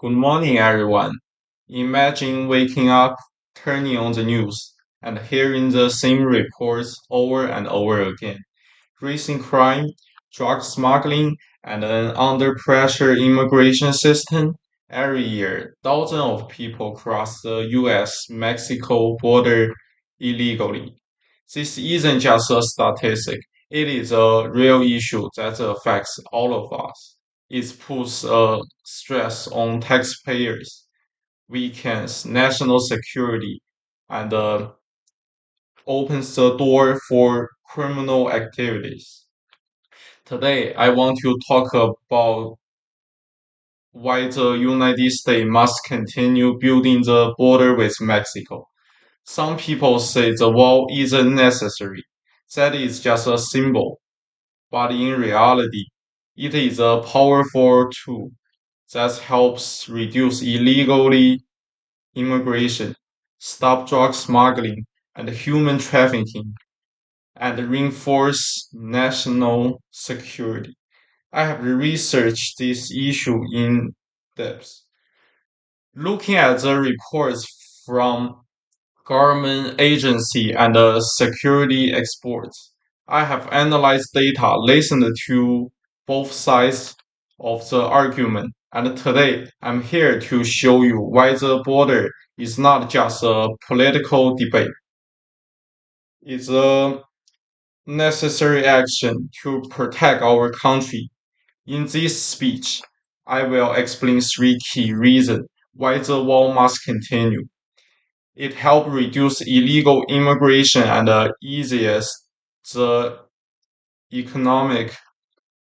Good morning, everyone. Imagine waking up, turning on the news, and hearing the same reports over and over again. Rising crime, drug smuggling, and an under pressure immigration system. Every year, thousands of people cross the US Mexico border illegally. This isn't just a statistic, it is a real issue that affects all of us. It puts a stress on taxpayers, weakens national security, and opens the door for criminal activities. Today, I want to talk about why the United States must continue building the border with Mexico. Some people say the wall isn't necessary, that is just a symbol, but in reality, it is a powerful tool that helps reduce illegally immigration, stop drug smuggling and human trafficking, and reinforce national security. I have researched this issue in depth. Looking at the reports from government agency and security experts, I have analyzed data, listened to both sides of the argument, and today I'm here to show you why the border is not just a political debate. It's a necessary action to protect our country. In this speech, I will explain three key reasons why the wall must continue. It helps reduce illegal immigration and eases the economic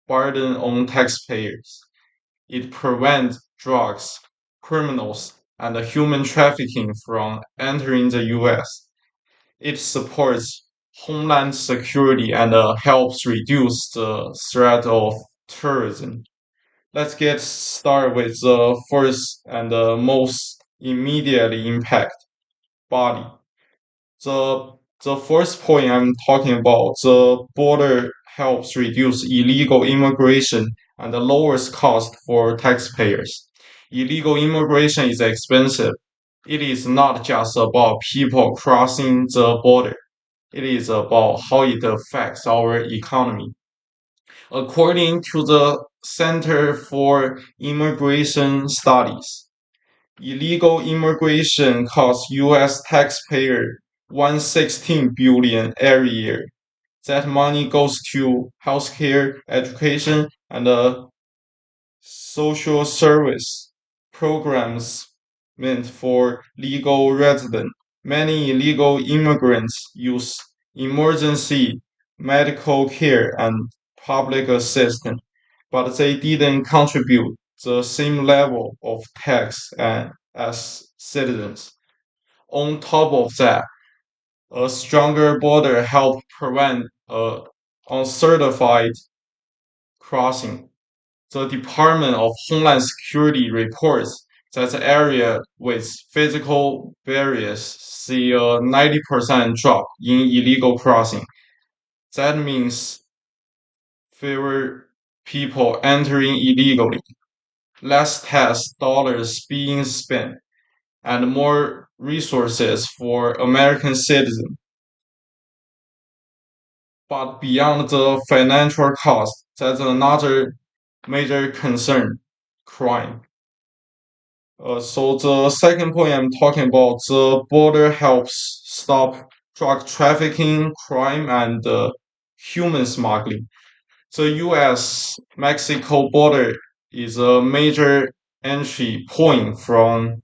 burden on taxpayers. It prevents drugs, criminals, and human trafficking from entering the US. It supports homeland security and helps reduce the threat of terrorism. Let's get started with the first and the most immediate impact body. The the first point I'm talking about, the border helps reduce illegal immigration and lowers cost for taxpayers. Illegal immigration is expensive. It is not just about people crossing the border. It is about how it affects our economy. According to the Center for Immigration Studies, illegal immigration costs U.S. taxpayers 116 billion every year. That money goes to healthcare, education, and social service programs meant for legal residents. Many illegal immigrants use emergency medical care and public assistance, but they didn't contribute the same level of tax as citizens. On top of that, a stronger border helps prevent uncertified crossing. The Department of Homeland Security reports that the area with physical barriers see a 90% drop in illegal crossing. That means fewer people entering illegally, less tax dollars being spent, and more resources for American citizens. But beyond the financial cost, that's another major concern: crime. So the second point I'm talking about, the border helps stop drug trafficking, crime, and human smuggling. The U.S. Mexico border is a major entry point from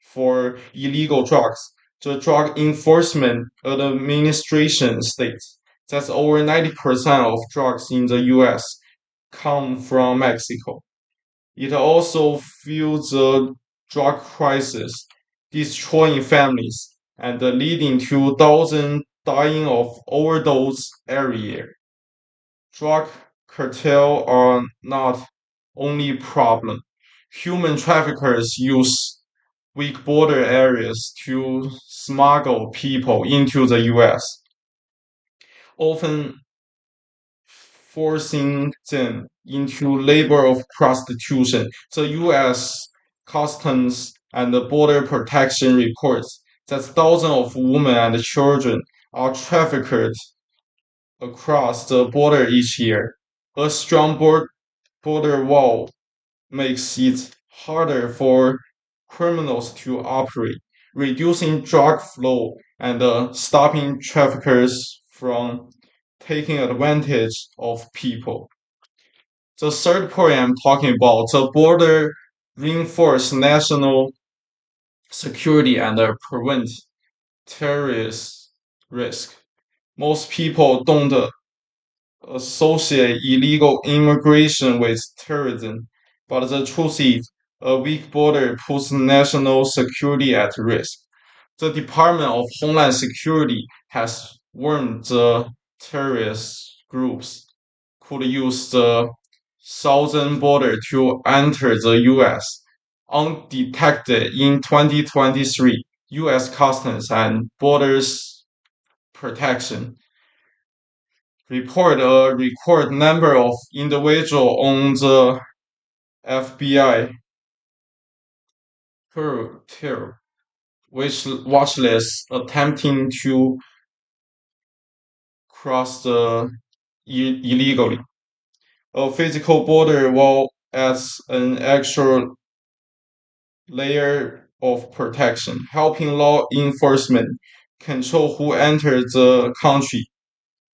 for illegal drugs. The Drug Enforcement Administration states that over 90% of drugs in the U.S. come from Mexico. It also fuels the drug crisis, destroying families and leading to thousands dying of overdose every year. Drug cartel are not only problem. Human traffickers use weak border areas to smuggle people into the US, often forcing them into labor of prostitution. The US Customs and Border Protection reports that thousands of women and children are trafficked across the border each year. A strong border wall makes it harder for criminals to operate, reducing drug flow and stopping traffickers from taking advantage of people. The third point I'm talking about, the border reinforce national security and prevent terrorist risk. Most people don't associate illegal immigration with terrorism, but the truth is, a weak border puts national security at risk. The Department of Homeland Security has warned the terrorist groups could use the southern border to enter the U.S. undetected in 2023. U.S. Customs and Borders Protection report a record number of individuals on the FBI terror watch list attempting to cross the illegally. A physical border wall adds an extra layer of protection, helping law enforcement control who enters the country.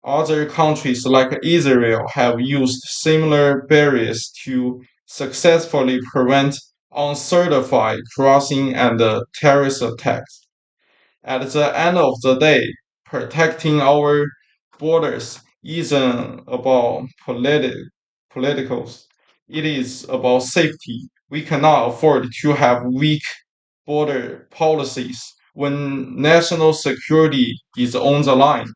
Other countries like Israel have used similar barriers to successfully prevent uncertified crossing and terrorist attacks. At the end of the day, protecting our borders isn't about politicals. It is about safety. We cannot afford to have weak border policies when national security is on the line.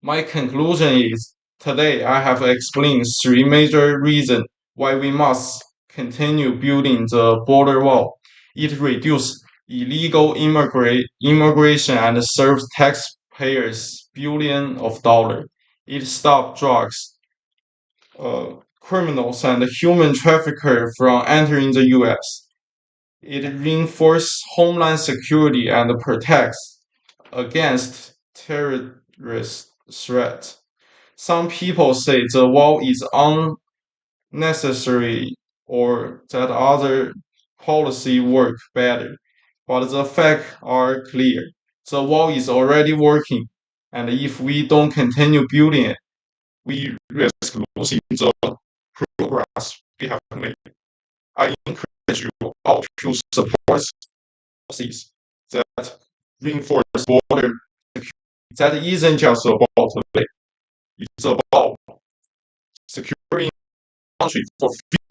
My conclusion is today I have explained three major reasons why we must continue building the border wall. It reduces illegal immigration and serves taxpayers billions of dollars. It stops drugs, criminals, and human traffickers from entering the U.S. It reinforces homeland security and protects against terrorist threats. Some people say the wall is unnecessary or that other policy work better, but the facts are clear. The wall is already working, and if we don't continue building it, we risk losing the progress we have made. I encourage you all to support policies that reinforce border security. That isn't just about today. It's about securing country for future